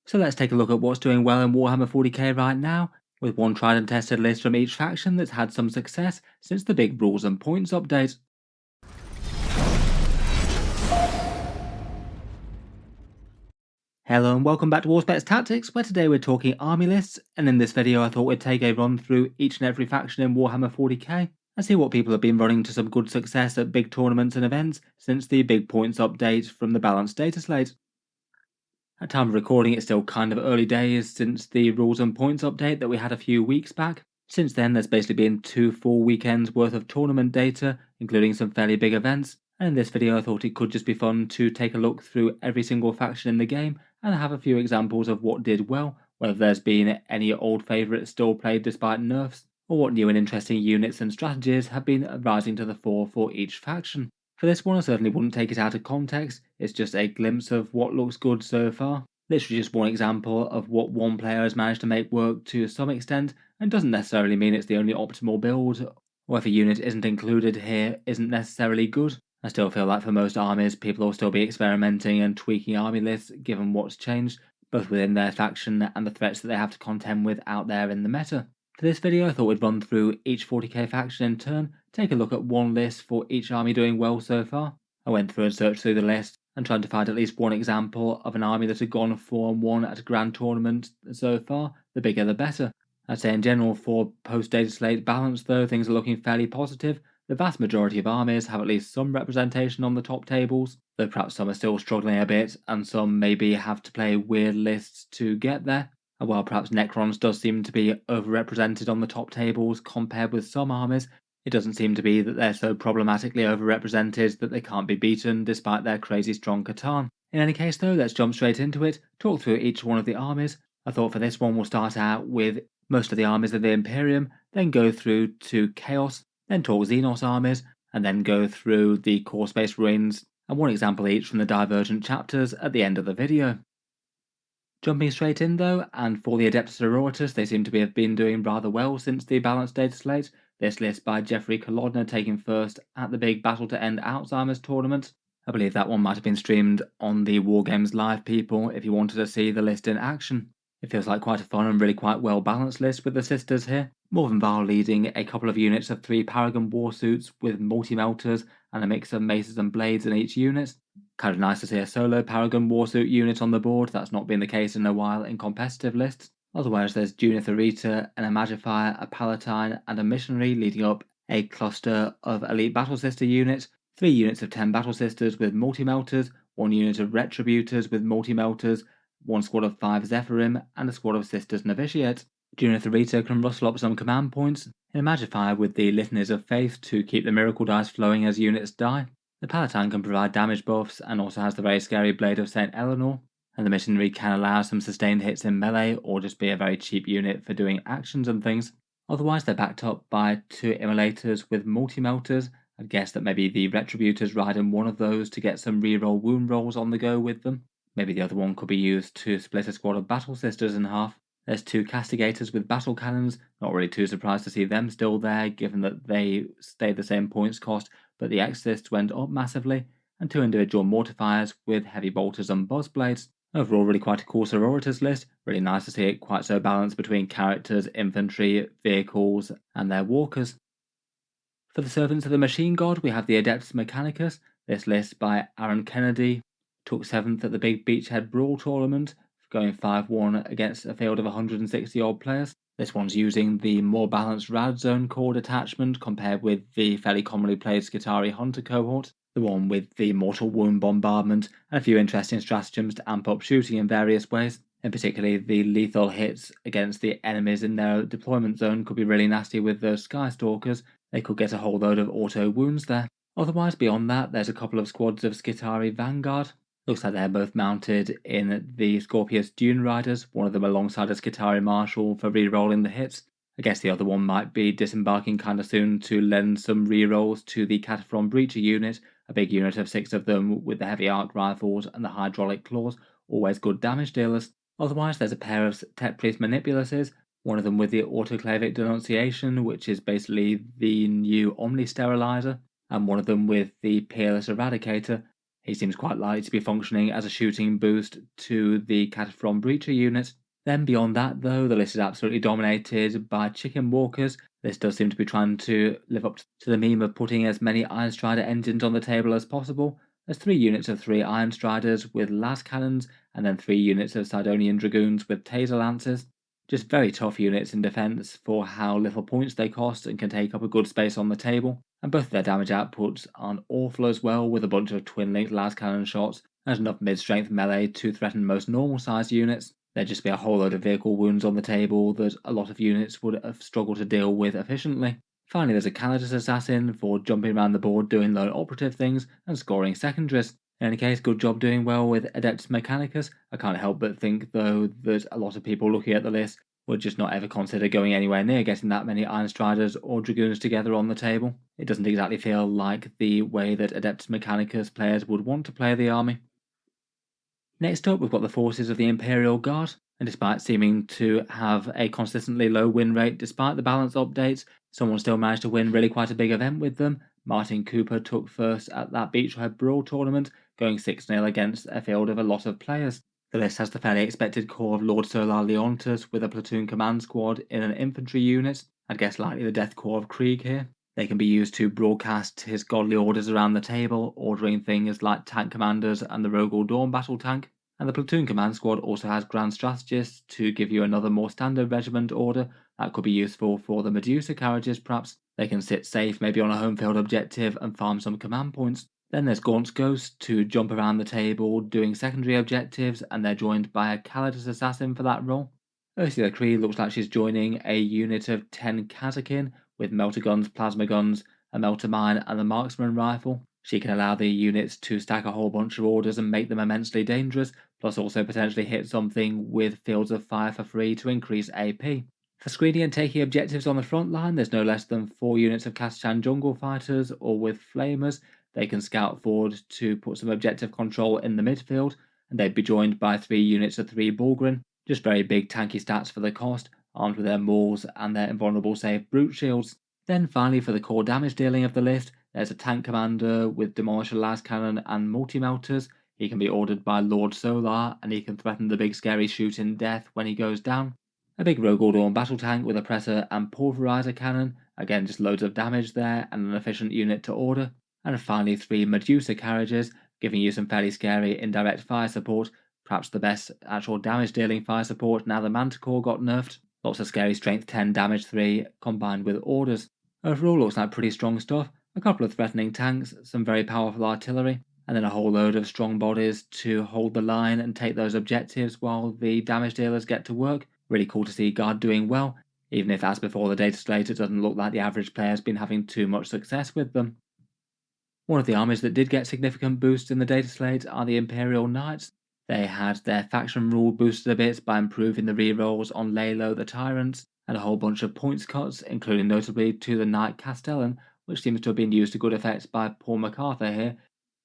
So let's take a look at what's doing well in Warhammer 40k right now, with one tried and tested list from each faction that's had some success since the big rules and points update. Hello and welcome back to Auspex Tactics, where today we're talking army lists, and in this video I thought we'd take a run through each and every faction in Warhammer 40k and see what people have been running to some good success at big tournaments and events since the big points update from the balanced data slate. At time of recording, it's still kind of early days since the rules and points update that we had a few weeks back. Since then, there's basically been 2 full weekends worth of tournament data, including some fairly big events, and in this video I thought it could just be fun to take a look through every single faction in the game and have a few examples of what did well, whether there's been any old favourites still played despite nerfs, or what new and interesting units and strategies have been rising to the fore for each faction. For this one, I certainly wouldn't take it out of context, it's just a glimpse of what looks good so far. Literally just one example of what one player has managed to make work to some extent, and doesn't necessarily mean it's the only optimal build, or if a unit isn't included here isn't necessarily good. I still feel like for most armies, people will still be experimenting and tweaking army lists given what's changed, both within their faction and the threats that they have to contend with out there in the meta. For this video I thought we'd run through each 40k faction in turn, take a look at one list for each army doing well so far. I went through and searched through the list and tried to find at least one example of an army that had gone 4-1 at a grand tournament so far, the bigger the better. I'd say in general for post-data slate balance though, things are looking fairly positive. The vast majority of armies have at least some representation on the top tables, though perhaps some are still struggling a bit and some maybe have to play weird lists to get there. And while perhaps Necrons does seem to be overrepresented on the top tables compared with some armies, it doesn't seem to be that they're so problematically overrepresented that they can't be beaten despite their crazy strong Catan. In any case though, let's jump straight into it, talk through each one of the armies. I thought for this one we'll start out with most of the armies of the Imperium, then go through to Chaos, then talk Xenos armies, and then go through the core space Marines, and one example each from the divergent chapters at the end of the video. Jumping straight in though, and for the Adepta Sororitas, they seem to have been doing rather well since the balanced data slate, this list by Jeffrey Kolodner taking first at the big Battle to End Alzheimer's tournament. I believe that one might have been streamed on the Wargames Live people if you wanted to see the list in action. It feels like quite a fun and really quite well balanced list with the sisters here. Morven Val leading a couple of units of 3 Paragon warsuits with multi-melters and a mix of maces and blades in each unit. Kind of nice to see a solo Paragon warsuit unit on the board, that's not been the case in a while in competitive lists. Otherwise there's Genestealer, an Imagifier, a Palatine and a Missionary leading up a cluster of elite Battle Sister units, 3 units of 10 Battle Sisters with multi-melters, 1 unit of Retributors with multi-melters, 1 squad of 5 Zephyrim, and a squad of Sisters Novitiate. Genestealer can rustle up some command points, an Imagifier with the Litanies of Faith to keep the miracle dice flowing as units die. The Palatine can provide damage buffs and also has the very scary Blade of St. Eleanor, and the Missionary can allow some sustained hits in melee or just be a very cheap unit for doing actions and things. Otherwise they're backed up by 2 Immolators with multi-melters. I'd guess that maybe the Retributors ride in one of those to get some reroll wound rolls on the go with them. Maybe the other one could be used to split a squad of Battle Sisters in half. There's 2 Castigators with battle cannons, not really too surprised to see them still there given that they stay the same points cost but the Exorcists went up massively, and 2 individual Mortifiers with heavy bolters and buzzblades. Overall really quite a cool Sororitas list, really nice to see it quite so balanced between characters, infantry, vehicles and their walkers. For the Servants of the Machine God we have the Adeptus Mechanicus, this list by Aaron Kennedy, took 7th at the big Beachhead Brawl tournament, going 5-1 against a field of 160 odd players. This one's using the more balanced Rad Zone core detachment compared with the fairly commonly played Skitarii Hunter cohort, the one with the Mortal Wound bombardment and a few interesting stratagems to amp up shooting in various ways. In particular, the lethal hits against the enemies in their deployment zone could be really nasty with those Skystalkers. They could get a whole load of auto wounds there. Otherwise, beyond that, there's a couple of squads of Skitarii Vanguard. Looks like they're both mounted in the Scorpius Dune Riders, one of them alongside a Skitarii Marshal for re-rolling the hits. I guess the other one might be disembarking kind of soon to lend some re-rolls to the Cataphron Breacher unit, a big unit of 6 of them with the heavy arc rifles and the hydraulic claws, always good damage dealers. Otherwise there's a pair of Tech Priest Manipuluses, one of them with the Autoclavic Denunciation, which is basically the new Omni Sterilizer, and one of them with the Peerless Eradicator. He seems quite likely to be functioning as a shooting boost to the Cataphron Breacher unit. Then beyond that though, the list is absolutely dominated by Chicken Walkers. This does seem to be trying to live up to the meme of putting as many Iron Strider engines on the table as possible. There's 3 units of 3 Iron Striders with las cannons, and then 3 units of Sidonian Dragoons with Taser Lancers. Just very tough units in defense for how little points they cost and can take up a good space on the table. And both their damage outputs aren't awful as well, with a bunch of twin-linked las cannon shots and enough mid-strength melee to threaten most normal-sized units. There'd just be a whole load of vehicle wounds on the table that a lot of units would have struggled to deal with efficiently. Finally, there's a Calidus Assassin for jumping around the board doing lone operative things and scoring secondaries. In any case, good job doing well with Adeptus Mechanicus. I can't help but think, though, that a lot of people looking at the list would just not ever consider going anywhere near getting that many Iron Striders or Dragoons together on the table. It doesn't exactly feel like the way that Adeptus Mechanicus players would want to play the army. Next up, we've got the forces of the Imperial Guard, and despite seeming to have a consistently low win rate despite the balance updates, someone still managed to win really quite a big event with them. Martin Cooper took first at that Beachhead Brawl tournament, going 6-0 against a field of a lot of players. The list has the fairly expected core of Lord Solar Leontus with a platoon command squad in an infantry unit. I'd guess likely the death core of Krieg here. They can be used to broadcast his godly orders around the table, ordering things like tank commanders and the Rogel Dawn battle tank. And the platoon command squad also has Grand Strategists to give you another more standard regiment order that could be useful for the Medusa carriages perhaps. They can sit safe maybe on a home field objective and farm some command points. Then there's Gaunt's Ghost to jump around the table doing secondary objectives, and they're joined by a Calidus Assassin for that role. Ursula Kree looks like she's joining a unit of 10 Kazakin with melter guns, plasma guns, a melter mine and a marksman rifle. She can allow the units to stack a whole bunch of orders and make them immensely dangerous, plus also potentially hit something with fields of fire for free to increase AP. For screening and taking objectives on the front line, there's no less than 4 units of Kastan Jungle Fighters, or with Flamers. They can scout forward to put some objective control in the midfield, and they'd be joined by 3 units of 3 Bulgrin. Just very big tanky stats for the cost, armed with their mauls and their invulnerable save brute shields. Then finally, for the core damage dealing of the list, there's a tank commander with Demolisher las cannon and multi-melters. He can be ordered by Lord Solar, and he can threaten the big scary shooting death when he goes down. A big Rogel Dawn battle tank with oppressor and pulverizer cannon, again just loads of damage there and an efficient unit to order. And finally 3 Medusa carriages, giving you some fairly scary indirect fire support, perhaps the best actual damage dealing fire support now the Manticore got nerfed. Lots of scary strength 10 damage 3 combined with orders. Overall looks like pretty strong stuff, a couple of threatening tanks, some very powerful artillery, and then a whole load of strong bodies to hold the line and take those objectives while the damage dealers get to work. Really cool to see Guard doing well, even if as before the Dataslate it doesn't look like the average player's been having too much success with them. One of the armies that did get significant boosts in the Dataslate are the Imperial Knights. They had their faction rule boosted a bit by improving the rerolls on Lalo the Tyrants, and a whole bunch of points cuts, including notably to the Knight Castellan, which seems to have been used to good effect by Paul MacArthur here,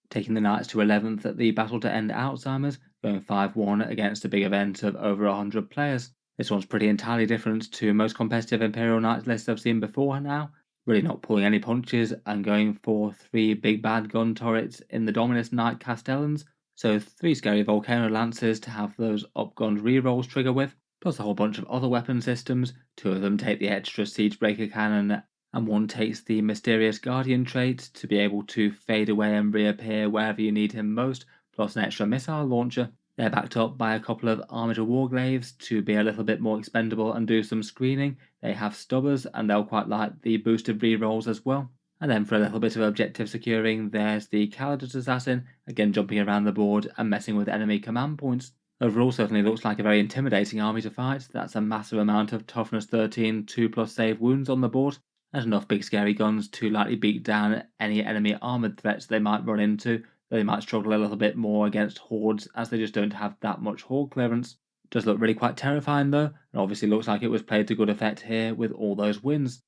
taking the Knights to 11th at the Battle to End Alzheimer's, going 5-1 against a big event of over 100 players. This one's pretty entirely different to most competitive Imperial Knights lists I've seen before now, really not pulling any punches and going for 3 big bad gun turrets in the Dominus Knight Castellans, so 3 scary Volcano Lancers to have those upgunned rerolls trigger with, plus a whole bunch of other weapon systems. 2 of them take the extra Siegebreaker Cannon, and 1 takes the Mysterious Guardian trait to be able to fade away and reappear wherever you need him most, plus an extra missile launcher. They're backed up by a couple of Armiger Warglaves to be a little bit more expendable and do some screening. They have Stubbers, and they'll quite like the boosted rerolls as well. And then for a little bit of objective securing, there's the Calidus Assassin, again jumping around the board and messing with enemy command points. Overall certainly looks like a very intimidating army to fight. That's a massive amount of toughness 13, 2+ save wounds on the board, and enough big scary guns to lightly beat down any enemy armoured threats they might run into. They might struggle a little bit more against hordes as they just don't have that much horde clearance. Does look really quite terrifying though, and obviously looks like it was played to good effect here with all those wins.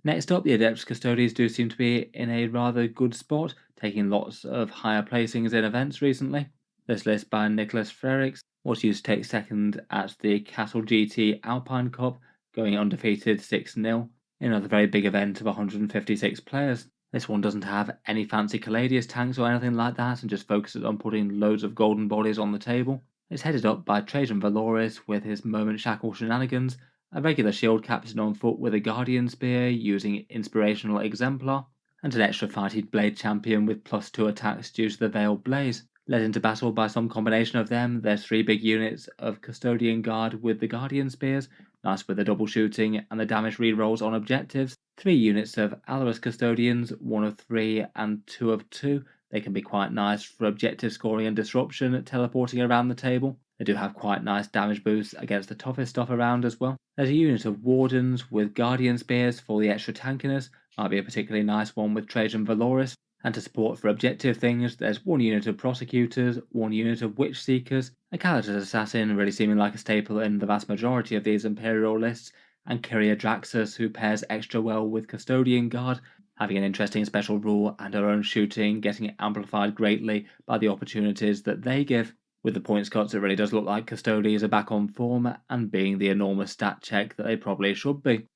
Next up, the Adeptus Custodes do seem to be in a rather good spot, taking lots of higher placings in events recently. This list by Nicholas Frericks was used to take second at the Castle GT Alpine Cup, going undefeated 6-0 in another very big event of 156 players. This one doesn't have any fancy Caladius tanks or anything like that and just focuses on putting loads of golden bodies on the table. It's headed up by Trajan Valoris with his moment shackle shenanigans, a regular shield captain on foot with a Guardian Spear using Inspirational Exemplar, and an extra fighting blade champion with +2 attacks due to the Veiled Blaze. Led into battle by some combination of them, there's 3 big units of Custodian Guard with the Guardian Spears, nice with the double shooting and the damage rerolls on objectives. 3 units of Allarus Custodians, 1 of 3 and 2 of 2. They can be quite nice for objective scoring and disruption, teleporting around the table. They do have quite nice damage boosts against the toughest stuff around as well. There's a unit of Wardens with Guardian Spears for the extra tankiness, might be a particularly nice one with Trajan Valoris. And to support for objective things, there's 1 unit of Prosecutors, 1 unit of Witch Seekers, a Kalatas Assassin really seeming like a staple in the vast majority of these Imperial lists, and Kyria Draxus, who pairs extra well with Custodian Guard, having an interesting special rule and her own shooting getting amplified greatly by the opportunities that they give. With the points cuts, it really does look like Custodians are back on form and being the enormous stat check that they probably should be.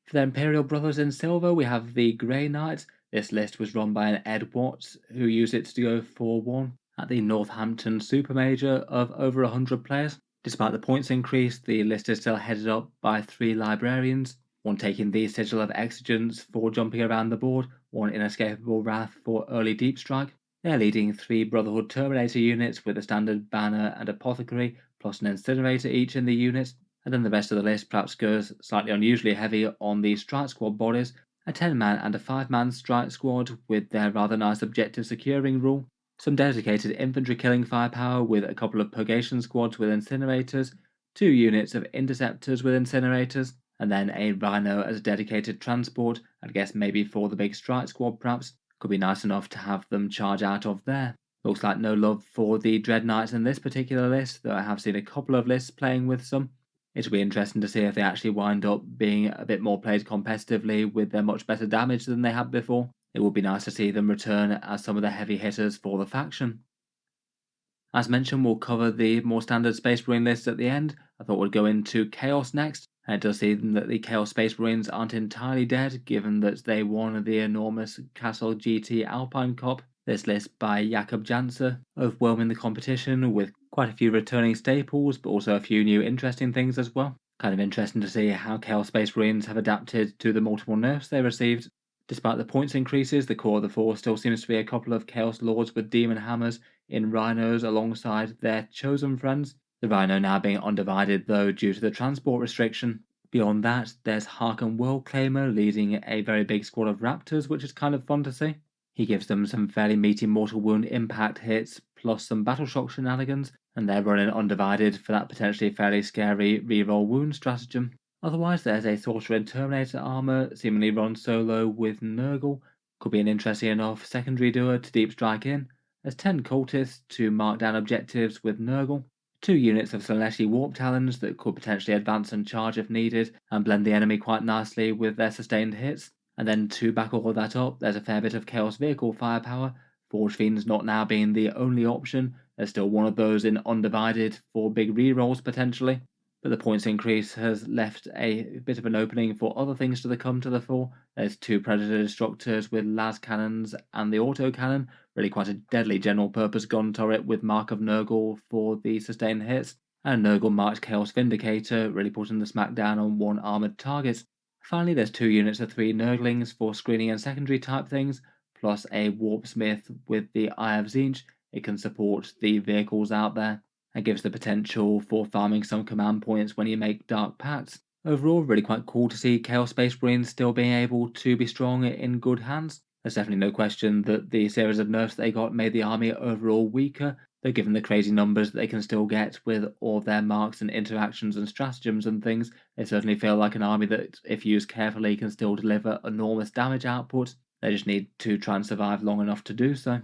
For the Imperial Brothers in Silver, we have the Grey Knights. This list was run by an Ed Watts, who used it to go 4-1 at the Northampton Super Major of over 100 players. Despite the points increase, the list is still headed up by 3 librarians, one taking the Sigil of Exigence for jumping around the board, one Inescapable Wrath for early deep strike. They're leading 3 Brotherhood Terminator units with a standard banner and apothecary, plus an incinerator each in the unit, and then the rest of the list perhaps goes slightly unusually heavy on the strike squad bodies, a 10-man and a 5-man strike squad with their rather nice objective securing rule, some dedicated infantry killing firepower with a couple of purgation squads with incinerators, 2 units of interceptors with incinerators, and then a rhino as a dedicated transport. I guess maybe for the big strike squad perhaps. Could be nice enough to have them charge out of there. Looks like no love for the Dread Knights in this particular list, though I have seen a couple of lists playing with some. It'll be interesting to see if they actually wind up being a bit more played competitively with their much better damage than they had before. It would be nice to see them return as some of the heavy hitters for the faction. As mentioned, we'll cover the more standard Space Marine lists at the end. I thought we'd go into Chaos next. And it does seem that the Chaos Space Marines aren't entirely dead, given that they won the enormous Castle GT Alpine Cup. This list by Jakob Janser, overwhelming the competition with quite a few returning staples, but also a few new interesting things as well. Kind of interesting to see how Chaos Space Marines have adapted to the multiple nerfs they received. Despite the points increases, the core of the force still seems to be a couple of Chaos Lords with Demon Hammers in Rhinos alongside their chosen friends. The Rhino now being undivided though due to the transport restriction. Beyond that, there's Harken Worldclaimer leading a very big squad of Raptors, which is kind of fun to see. He gives them some fairly meaty mortal wound impact hits, plus some battle shock shenanigans, and they're running undivided for that potentially fairly scary reroll wound stratagem. Otherwise, there's a Sorcerer in Terminator armor, seemingly run solo with Nurgle. Could be an interesting enough secondary doer to deep strike in. There's 10 cultists to mark down objectives with Nurgle. 2 units of Celesti Warp Talons that could potentially advance and charge if needed, and blend the enemy quite nicely with their sustained hits. And then to back all of that up, there's a fair bit of Chaos Vehicle firepower. Forge Fiends not now being the only option. There's still one of those in undivided for big rerolls potentially. But the points increase has left a bit of an opening for other things to come to the fore. There's 2 Predator Destructors with las cannons and the auto cannon, really quite a deadly general purpose gun turret with Mark of Nurgle for the sustained hits, and Nurgle marked Chaos Vindicator, really putting the smackdown on 1 armoured target. Finally, there's 2 units of 3 Nurglings for screening and secondary type things, plus a Warpsmith with the Eye of Tzeentch. It can support the vehicles out there and gives the potential for farming some command points when you make Dark Pacts. Overall, really quite cool to see Chaos Space Marines still being able to be strong in good hands. There's definitely no question that the series of nerfs they got made the army overall weaker, though given the crazy numbers that they can still get with all their marks and interactions and stratagems and things, they certainly feel like an army that, if used carefully, can still deliver enormous damage output. They just need to try and survive long enough to do so.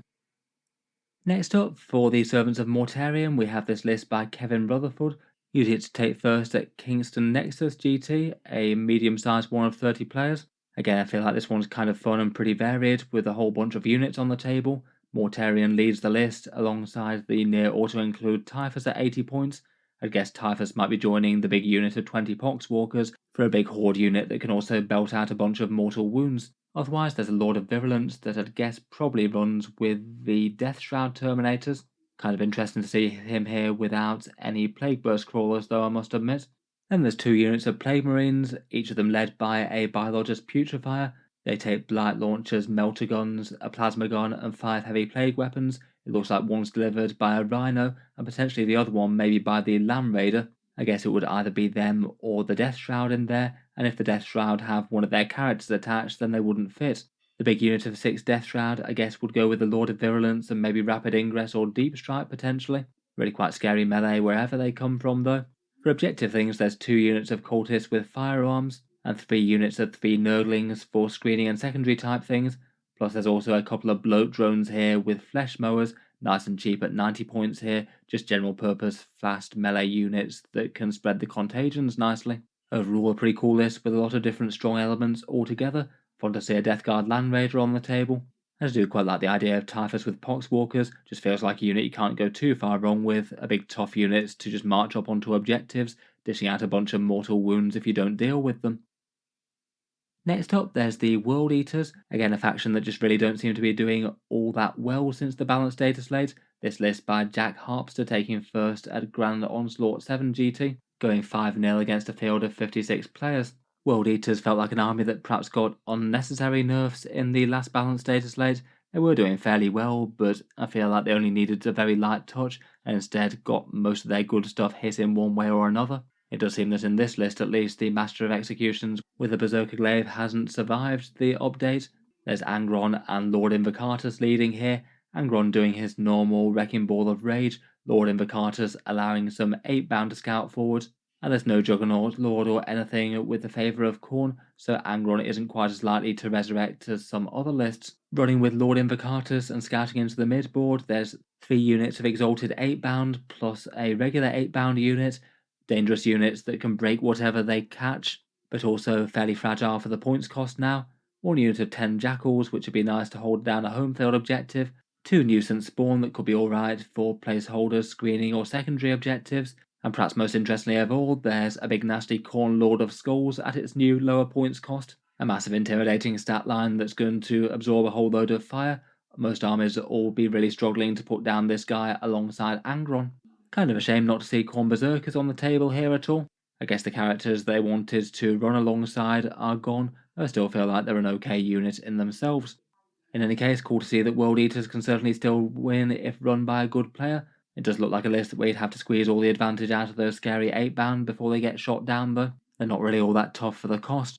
Next up, for the Servants of Mortarion, we have this list by Kevin Rutherford. Used it to take first at Kingston Nexus GT, a medium-sized one of 30 players. Again, I feel like this one's kind of fun and pretty varied, with a whole bunch of units on the table. Mortarion leads the list, alongside the near auto-include Typhus at 80 points. I guess Typhus might be joining the big unit of 20 Poxwalkers for a big horde unit that can also belt out a bunch of mortal wounds. Otherwise, there's a Lord of Virulence that I'd guess probably runs with the Death Shroud Terminators. Kind of interesting to see him here without any Plague Burst Crawlers, though, I must admit. Then there's 2 units of Plague Marines, each of them led by a Biologist Putrefier. They take Blight Launchers, Melter Guns, a Plasma Gun, and 5 heavy Plague Weapons. It looks like one's delivered by a Rhino, and potentially the other one maybe by the Lamb Raider. I guess it would either be them or the Death Shroud in there, and if the Death Shroud have one of their characters attached, then they wouldn't fit. The big unit of 6 Death Shroud, I guess, would go with the Lord of Virulence and maybe Rapid Ingress or Deep Strike potentially. Really quite scary melee wherever they come from, though. For objective things, there's 2 units of Cultists with firearms, and 3 units of 3 Nurglings for screening and secondary type things, plus there's also a couple of Bloat Drones here with Flesh Mowers, nice and cheap at 90 points here, just general purpose fast melee units that can spread the contagions nicely. Overall a pretty cool list with a lot of different strong elements altogether. Fun to see a Death Guard Land Raider on the table. I do quite like the idea of Typhus with Poxwalkers, just feels like a unit you can't go too far wrong with, a big tough unit to just march up onto objectives, dishing out a bunch of mortal wounds if you don't deal with them. Next up, there's the World Eaters, again a faction that just really don't seem to be doing all that well since the balanced data slate. This list by Jack Harpster taking first at Grand Onslaught 7 GT, going 5-0 against a field of 56 players. World Eaters felt like an army that perhaps got unnecessary nerfs in the last balanced data slate. They were doing fairly well, but I feel like they only needed a very light touch and instead got most of their good stuff hit in one way or another. It does seem that in this list at least, the Master of Executions with the Berserker Glaive hasn't survived the update. There's Angron and Lord Invocatus leading here, Angron doing his normal Wrecking Ball of Rage, Lord Invocatus allowing some 8-bound to scout forward, and there's no Juggernaut Lord or anything with the favour of Khorne, so Angron isn't quite as likely to resurrect as some other lists. Running with Lord Invocatus and scouting into the mid-board, there's 3 units of Exalted 8-bound plus a regular 8-bound unit, dangerous units that can break whatever they catch, but also fairly fragile for the points cost now. 1 unit of 10 Jackals, which would be nice to hold down a home field objective. 2 Nuisance Spawn that could be alright for placeholders, screening or secondary objectives. And perhaps most interestingly of all, there's a big nasty Khorne Lord of Skulls at its new lower points cost. A massive intimidating stat line that's going to absorb a whole load of fire. Most armies will all be really struggling to put down this guy alongside Angron. Kind of a shame not to see Khorne Berserkers on the table here at all. I guess the characters they wanted to run alongside are gone, but I still feel like they're an okay unit in themselves. In any case, cool to see that World Eaters can certainly still win if run by a good player. It does look like a list where you'd have to squeeze all the advantage out of those scary 8-bound before they get shot down though. They're not really all that tough for the cost.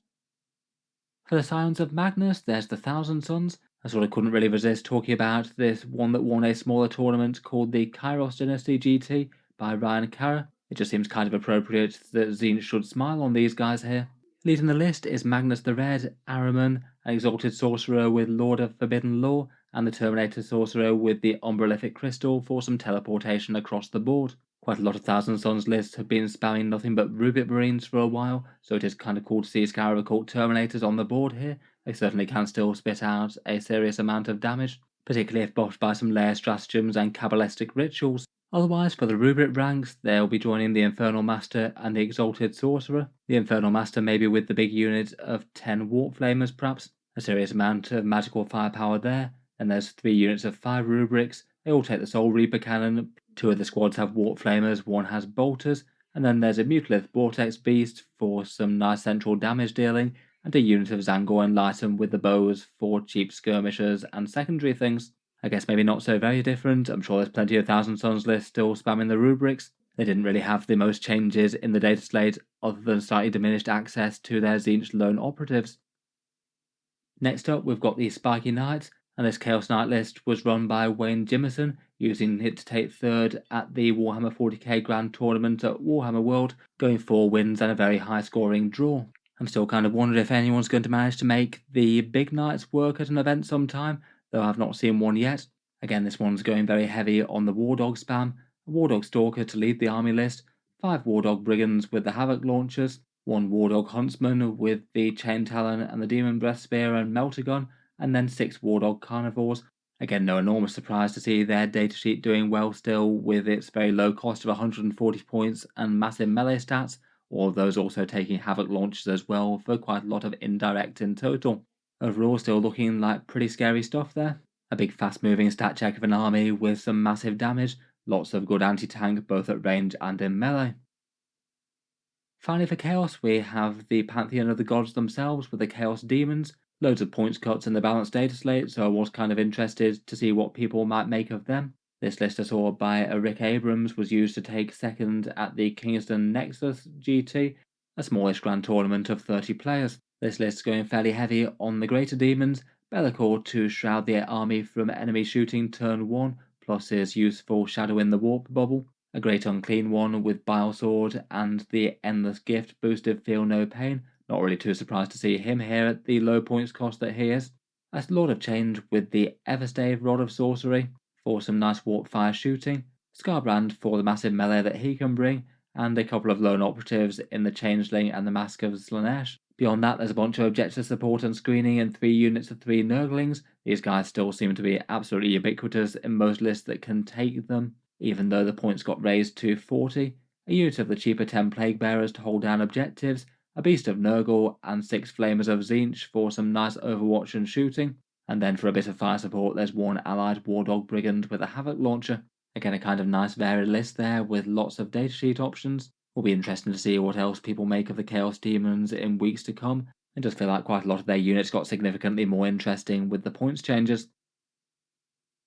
For the Scions of Magnus, there's the Thousand Sons. I sort of couldn't really resist talking about this one that won a smaller tournament called the Kairos Dynasty GT by Ryan Carra. It just seems kind of appropriate that Zenith should smile on these guys here. Leading the list is Magnus the Red, Ahriman, an Exalted Sorcerer with Lord of Forbidden Law, and the Terminator Sorcerer with the Umbralific Crystal for some teleportation across the board. Quite a lot of Thousand Sons lists have been spamming nothing but Rubik Marines for a while, so it is kind of cool to see Scarab Occult Terminators on the board here. They certainly can still spit out a serious amount of damage, particularly if buffed by some layer stratagems and Kabbalistic rituals. Otherwise, for the Rubric ranks, they'll be joining the Infernal Master and the Exalted Sorcerer. The Infernal Master maybe with the big unit of 10 Warp Flamers perhaps, a serious amount of magical firepower there, and there's 3 units of 5 Rubrics. They all take the Soul Reaper cannon, 2 of the squads have Warp Flamers, 1 has Bolters, and then there's a Mutalith Vortex Beast for some nice central damage dealing, and a unit of Zangor Enlighten with the bows for cheap skirmishers and secondary things. I guess maybe not so very different. I'm sure there's plenty of Thousand Sons lists still spamming the rubrics. They didn't really have the most changes in the data slate other than slightly diminished access to their Zenith lone operatives. Next up, we've got the Spiky Knights, and this Chaos Knight list was run by Wayne Jimmerson, using it to take third at the Warhammer 40K Grand Tournament at Warhammer World, going 4 wins and a very high scoring draw. I'm still kind of wondering if anyone's going to manage to make the Big Knights work at an event sometime, though I've not seen one yet. Again, this one's going very heavy on the Wardog spam, a Wardog Stalker to lead the army list, 5 Wardog Brigands with the Havoc Launchers, 1 Wardog Huntsman with the Chain Talon and the Demon Breath Spear and Melter Gun, and then 6 Wardog Carnivores. Again, no enormous surprise to see their datasheet doing well still with its very low cost of 140 points and massive melee stats, all of those also taking Havoc Launchers as well for quite a lot of indirect in total. Overall, still looking like pretty scary stuff there. A big fast-moving stat check of an army with some massive damage, lots of good anti-tank both at range and in melee. Finally for Chaos, we have the Pantheon of the Gods themselves with the Chaos Demons, loads of points cuts in the balanced data slate, so I was kind of interested to see what people might make of them. This list I saw by Rick Abrams was used to take second at the Kingston Nexus GT, a smallish grand tournament of 30 players. This list is going fairly heavy on the Greater Demons, Bellicor to shroud the army from enemy shooting turn 1, plus his useful Shadow in the Warp bubble, a great unclean one with Bile Sword and the Endless Gift boosted Feel No Pain, not really too surprised to see him here at the low points cost that he is, a Lord of Change with the Everstave Rod of Sorcery for some nice warp fire shooting, Scarbrand for the massive melee that he can bring, and a couple of lone operatives in the Changeling and the Mask of Slanesh. Beyond that, there's a bunch of objective support and screening and 3 units of 3 Nurglings. These guys still seem to be absolutely ubiquitous in most lists that can take them, even though the points got raised to 40, a unit of the cheaper 10 Plague Bearers to hold down objectives, a Beast of Nurgle, and 6 Flamers of Tzeentch for some nice overwatch and shooting. And then for a bit of fire support, there's one allied Wardog Brigand with a Havoc Launcher. Again, a kind of nice varied list there with lots of datasheet options. Will be interesting to see what else people make of the Chaos Demons in weeks to come. It does feel like quite a lot of their units got significantly more interesting with the points changes.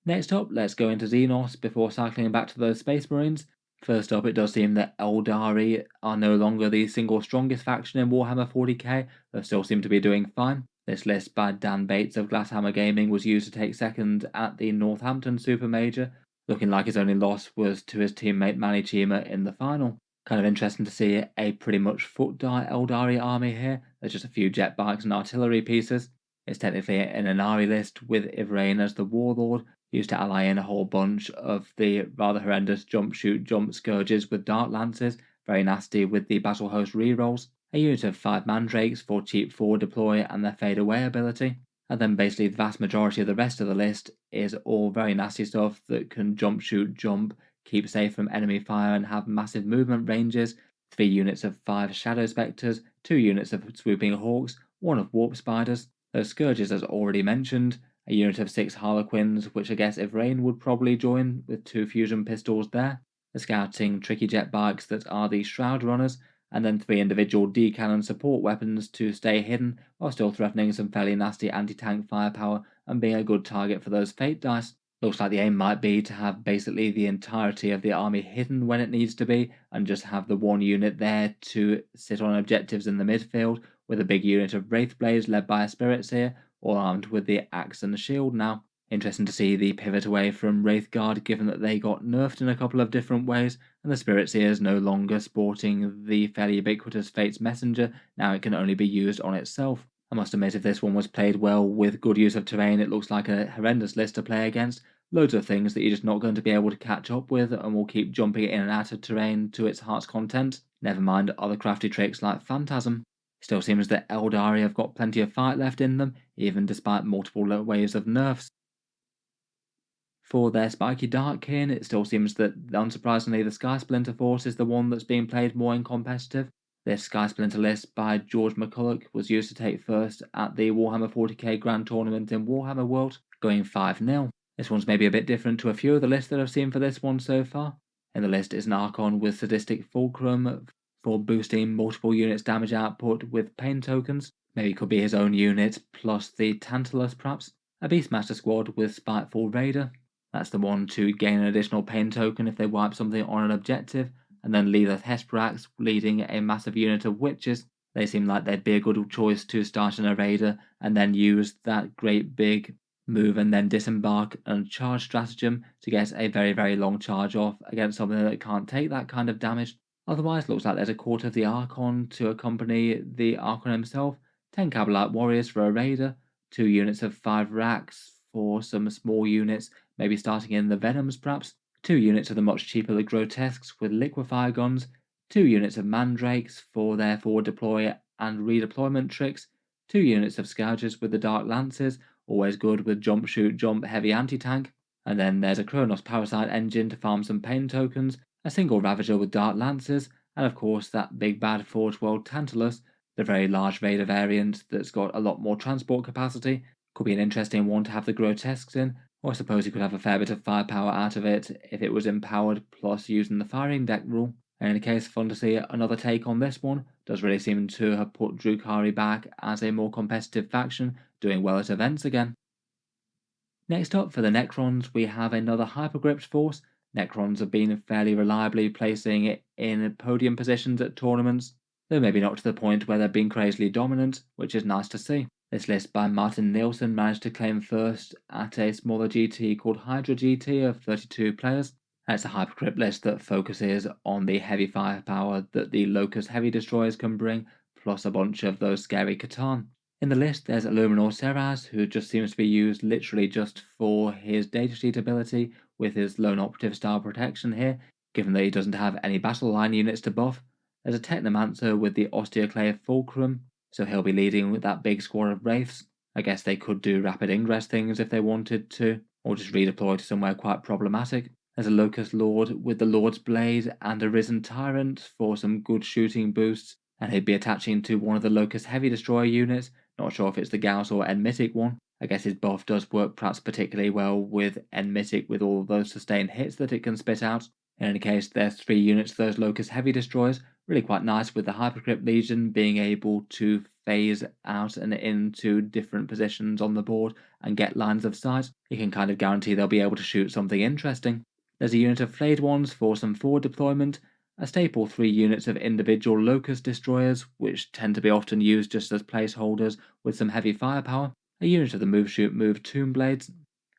Next up, let's go into Xenos before cycling back to those Space Marines. First up, it does seem that Aeldari are no longer the single strongest faction in Warhammer 40k, though still seem to be doing fine. This list by Dan Bates of Glasshammer Gaming was used to take second at the Northampton Super Major, looking like his only loss was to his teammate Manny Chima in the final. Kind of interesting to see a pretty much foot Aeldari army here. There's just a few jet bikes and artillery pieces. It's technically an Inari list with Ivrain as the warlord, used to ally in a whole bunch of the rather horrendous jump shoot jump scourges with dart lances, very nasty with the battle host rerolls, a unit of 5 mandrakes for cheap forward deploy and their fade away ability, and then basically the vast majority of the rest of the list is all very nasty stuff that can jump shoot jump, keep safe from enemy fire and have massive movement ranges, 3 units of 5 Shadow Spectres, 2 units of swooping hawks, 1 of warp spiders, those scourges as already mentioned, a unit of 6 Harlequins, which I guess Ivrain would probably join with 2 fusion pistols there, the scouting tricky jet bikes that are the Shroud Runners, and then 3 individual D-cannon support weapons to stay hidden while still threatening some fairly nasty anti-tank firepower and being a good target for those fate dice. Looks like the aim might be to have basically the entirety of the army hidden when it needs to be, and just have the one unit there to sit on objectives in the midfield, with a big unit of Wraithblades led by a Spirit Seer, all armed with the axe and the shield now. Interesting to see the pivot away from Wraithguard given that they got nerfed in a couple of different ways, and the Spirit Seer is no longer sporting the fairly ubiquitous Fate's Messenger, now it can only be used on itself. I must admit if this one was played well with good use of terrain, it looks like a horrendous list to play against. Loads of things that you're just not going to be able to catch up with and will keep jumping in and out of terrain to its heart's content. Never mind other crafty tricks like Phantasm. Still seems that Aeldari have got plenty of fight left in them, even despite multiple waves of nerfs. For their spiky Darkkin, it still seems that, unsurprisingly, the Sky Splinter Force is the one that's being played more in competitive. This Sky Splinter list by George McCulloch was used to take first at the Warhammer 40k Grand Tournament in Warhammer World, going 5-0. This one's maybe a bit different to a few of the lists that I've seen for this one so far. In the list is an Archon with Sadistic Fulcrum for boosting multiple units damage output with pain tokens. Maybe it could be his own unit plus the Tantalus perhaps. A Beastmaster squad with Spiteful Raider. That's the one to gain an additional pain token if they wipe something on an objective, and then Lilith Hesprax leading a massive unit of witches. They seem like they'd be a good choice to start in a raider and then use that great big move and then disembark and charge stratagem to get a very, very long charge off against something that can't take that kind of damage. Otherwise, looks like there's a quarter of the Archon to accompany the Archon himself, 10 Cabalite Warriors for a raider, 2 units of 5 racks for some small units, maybe starting in the Venoms perhaps, 2 units of the much cheaper Grotesques with Liquefire guns, 2 units of Mandrakes for their forward deploy and redeployment tricks, 2 units of Scourgers with the Dark Lances, always good with jump shoot jump heavy anti-tank, and then there's a Kronos Parasite engine to farm some pain tokens, a single Ravager with Dark Lances, and of course that big bad Forge World Tantalus The very large Vader variant that's got a lot more transport capacity could be an interesting one to have the grotesques in, or I suppose you could have a fair bit of firepower out of it if it was empowered plus using the firing deck rule. In any case, fun to see another take on this one. Does really seem to have put Drukhari back as a more competitive faction, doing well at events again. Next up for the Necrons, we have another Hypergripped force. Necrons have been fairly reliably placing it in podium positions at tournaments, though maybe not to the point where they've been crazily dominant, which is nice to see. This list by Martin Nielsen managed to claim first at a smaller GT called Hydra GT of 32 players. And it's a Hypercrypt list that focuses on the heavy firepower that the Locust heavy destroyers can bring, plus a bunch of those scary Catan. In the list, there's Illuminor Seraz, who just seems to be used literally just for his datasheet ability with his lone operative style protection here, given that he doesn't have any battle line units to buff. There's a Technomancer with the Osteoclave Fulcrum, so he'll be leading with that big squad of Wraiths. I guess they could do rapid ingress things if they wanted to, or just redeploy to somewhere quite problematic. There's a Locust Lord with the Lord's Blade and a Risen Tyrant for some good shooting boosts, and he'd be attaching to one of the Locust Heavy Destroyer units. Not sure if it's the Gauss or Enmitic one. I guess his buff does work perhaps particularly well with Enmitic with all of those sustained hits that it can spit out. In any case, there's 3 units of those Locust Heavy Destroyers, really quite nice with the Hypercrypt Legion being able to phase out and into different positions on the board and get lines of sight. You can kind of guarantee they'll be able to shoot something interesting. There's a unit of Flayed Ones for some forward deployment, a staple 3 units of individual Locust Destroyers, which tend to be often used just as placeholders with some heavy firepower, a unit of the Move Shoot Move Tomb Blades,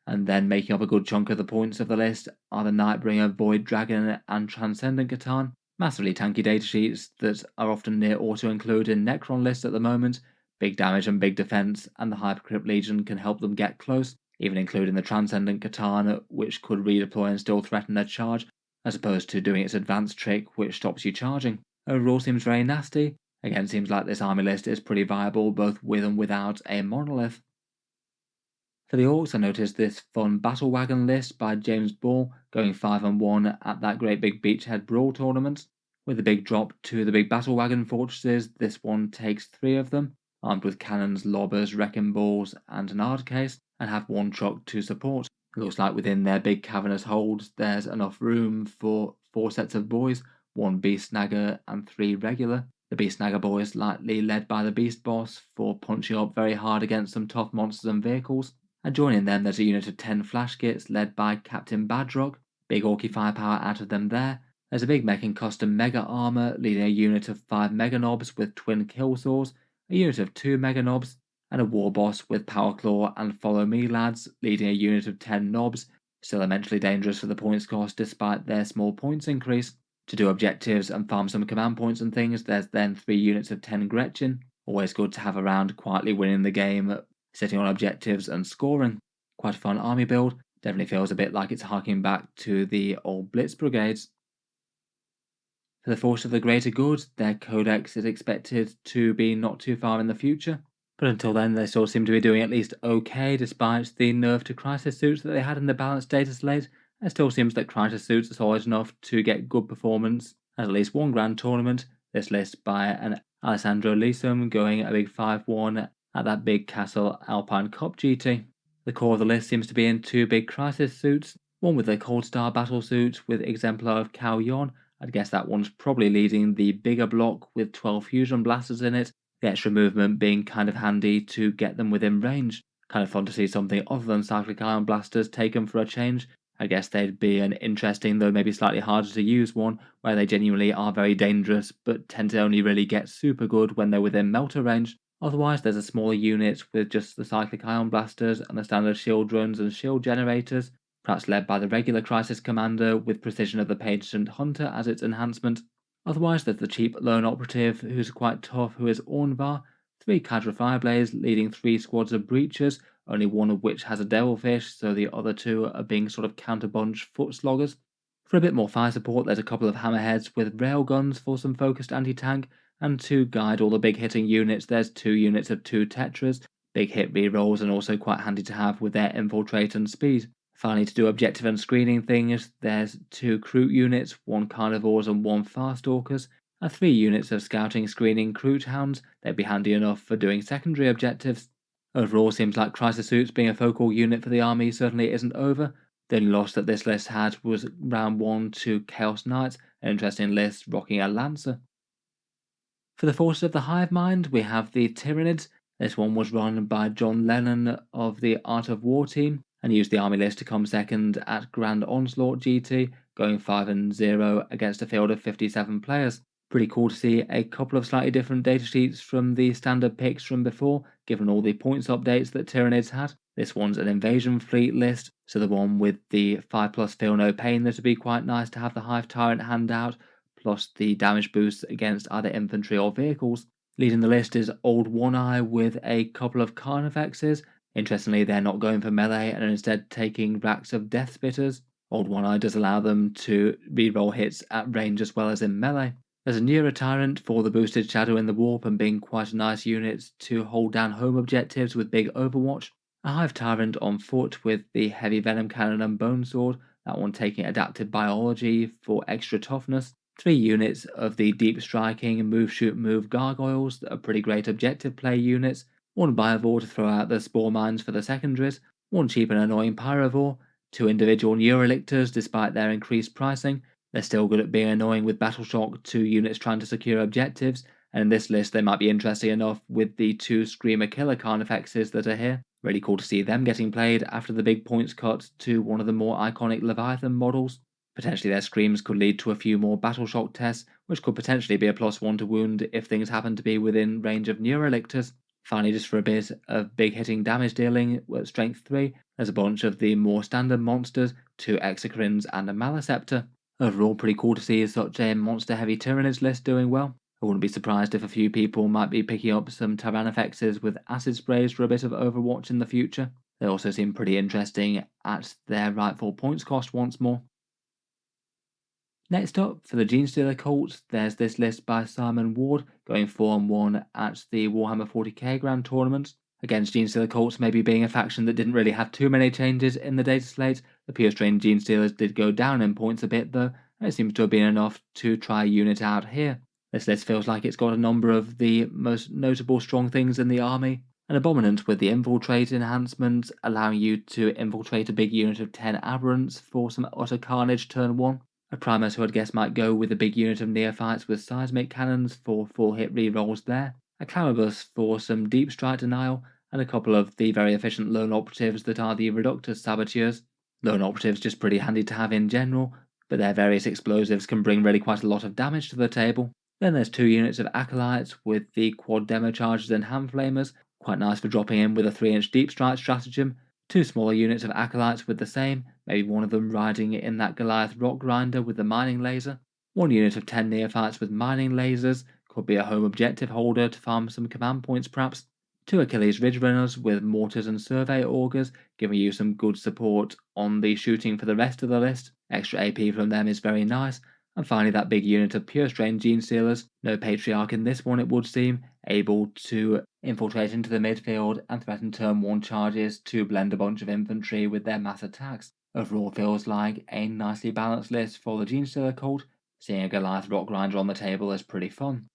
and then making up a good chunk of the points of the list are the Nightbringer, Void Dragon, and Transcendent Catan, massively tanky datasheets that are often near auto-include in Necron lists at the moment. Big damage and big defense, and the Hypercrypt Legion can help them get close, even including the Transcendent Catan, which could redeploy and still threaten a charge, as opposed to doing its advanced trick which stops you charging. Overall seems very nasty. Again, seems like this army list is pretty viable both with and without a monolith. For the Orks, I noticed this fun Battle Wagon list by James Ball going 5-1 at that great big Beachhead Brawl tournament. With a big drop to the big Battle Wagon fortresses, this one takes 3 of them, armed with cannons, lobbers, wrecking balls, and an ard case, and have 1 truck to support. It looks like within their big cavernous holds there's enough room for 4 sets of boys, 1 Beast Snagger and 3 regular. The Beast Snagger boys lightly led by the Beast Boss for punching up very hard against some tough monsters and vehicles. And joining them there's a unit of 10 Flash Kits led by Captain Badrock, big orky firepower out of them there. There's a big Mechan Custom Mega Armor leading a unit of 5 Mega Knobs with twin kill saws, a unit of 2 Mega Knobs, and a War Boss with Power Claw and Follow Me Lads leading a unit of 10 Knobs, still immensely dangerous for the points cost despite their small points increase. To do objectives and farm some command points and things, there's then 3 units of 10 Gretchen, always good to have around quietly winning the game, sitting on objectives and scoring. Quite a fun army build, definitely feels a bit like it's harking back to the old Blitz brigades. For the Force of the Greater Good, their codex is expected to be not too far in the future, but until then they still seem to be doing at least okay despite the nerf to Crisis Suits that they had in the balanced data slate. It still seems that Crisis Suits are solid enough to get good performance at least 1 grand tournament. This list by an Alessandro Lisum going a big 5-1 at that big Castle Alpine Cup GT. The core of the list seems to be in 2 big Crisis Suits, one with a Cold Star battle suit with Exemplar of Cao Yon. I'd guess that one's probably leading the bigger block with 12 fusion blasters in it, the extra movement being kind of handy to get them within range. Kind of fun to see something other than cyclic ion blasters taken for a change. I guess they'd be an interesting, though maybe slightly harder to use one, where they genuinely are very dangerous, but tend to only really get super good when they're within melter range. Otherwise, there's a smaller unit with just the cyclic ion blasters and the standard shield runs and shield generators, perhaps led by the regular Crisis Commander with Precision of the Patient Hunter as its enhancement. Otherwise, there's the cheap lone operative who's quite tough, who is Ornvar, 3 Cadra Fireblades leading 3 squads of Breachers, only one of which has a Devilfish, so the other 2 are being sort of counterbunch foot sloggers. For a bit more fire support, there's a couple of Hammerheads with Railguns for some focused anti-tank, and to guide all the big hitting units, there's 2 units of 2 Tetras, big hit rerolls and also quite handy to have with their infiltrate and speed. Finally, to do objective and screening things, there's 2 Kroot units, 1 Carnivores and 1 Farstalkers, and 3 units of scouting screening Crouch Hounds. They'd be handy enough for doing secondary objectives. Overall, seems like Crisis Suits being a focal unit for the army certainly isn't over. The only loss that this list had was round 1 to Chaos Knights, an interesting list rocking a Lancer. For the forces of the Hive Mind, we have the Tyranids. This one was run by John Lennon of the Art of War team, and used the army list to come second at Grand Onslaught GT, going 5-0 against a field of 57 players. Pretty cool to see a couple of slightly different data sheets from the standard picks from before, given all the points updates that Tyranids had. This one's an invasion fleet list, so the one with the 5+ feel no pain, this would be quite nice to have the Hive Tyrant hand out, plus the damage boosts against either infantry or vehicles. Leading the list is Old One Eye with a couple of Carnifexes. Interestingly, they're not going for melee and are instead taking racks of Death Spitters. Old One Eye does allow them to reroll hits at range as well as in melee. There's a Neura Tyrant for the boosted Shadow in the Warp and being quite a nice unit to hold down home objectives with big Overwatch. A Hive Tyrant on foot with the Heavy Venom Cannon and Bone Sword, that one taking Adaptive Biology for extra toughness. 3 units of the Deep Striking Move Shoot Move Gargoyles that are pretty great objective play units. 1 Biovore to throw out the Spore Mines for the secondaries. 1 cheap and annoying Pyrovore. 2 individual Neurolictors despite their increased pricing. They're still good at being annoying with Battle Shock to units trying to secure objectives, and in this list they might be interesting enough with the 2 Screamer Killer Carnifexes that are here. Really cool to see them getting played after the big points cut to one of the more iconic Leviathan models. Potentially their screams could lead to a few more Battle Shock tests, which could potentially be a +1 to wound if things happen to be within range of Neurolictors. Finally, just for a bit of big hitting damage dealing at Strength 3, there's a bunch of the more standard monsters, 2 Exocrines and a Maleceptor. Overall, pretty cool to see such a monster-heavy Tyranids list doing well. I wouldn't be surprised if a few people might be picking up some Tyrannifexes with acid sprays for a bit of Overwatch in the future. They also seem pretty interesting at their rightful points cost once more. Next up, for the Genestealer Cults, there's this list by Simon Ward, going 4-1 at the Warhammer 40K Grand Tournament. Against Genestealer Cults maybe being a faction that didn't really have too many changes in the data slate, the pure strain Genestealers did go down in points a bit though, and it seems to have been enough to try a unit out here. This list feels like it's got a number of the most notable strong things in the army. An Abominant with the Infiltrate enhancement, allowing you to infiltrate a big unit of 10 Aberrants for some utter carnage turn 1. A Primus who I'd guess might go with a big unit of Neophytes with Seismic Cannons for full hit rerolls there. A Clamabus for some Deep Strike denial, and a couple of the very efficient Lone Operatives that are the Reductus Saboteurs. Lone Operatives just pretty handy to have in general, but their various explosives can bring really quite a lot of damage to the table. Then there's 2 units of Acolytes with the Quad Demo Chargers and Hand Flamers, quite nice for dropping in with a 3-inch Deep Strike stratagem. 2 smaller units of Acolytes with the same, maybe one of them riding in that Goliath Rock Grinder with the Mining Laser. 1 unit of 10 Neophytes with Mining Lasers, could be a home objective holder to farm some command points perhaps. 2 Achilles Ridge Runners with Mortars and Survey Augers, giving you some good support on the shooting for the rest of the list. Extra AP from them is very nice. And finally that big unit of pure strain Genestealers, no Patriarch in this one it would seem, able to infiltrate into the midfield and threaten turn 1 charges to blend a bunch of infantry with their mass attacks. Overall feels like a nicely balanced list for the Genestealer Cult. Seeing a Goliath Rock Grinder on the table is pretty fun.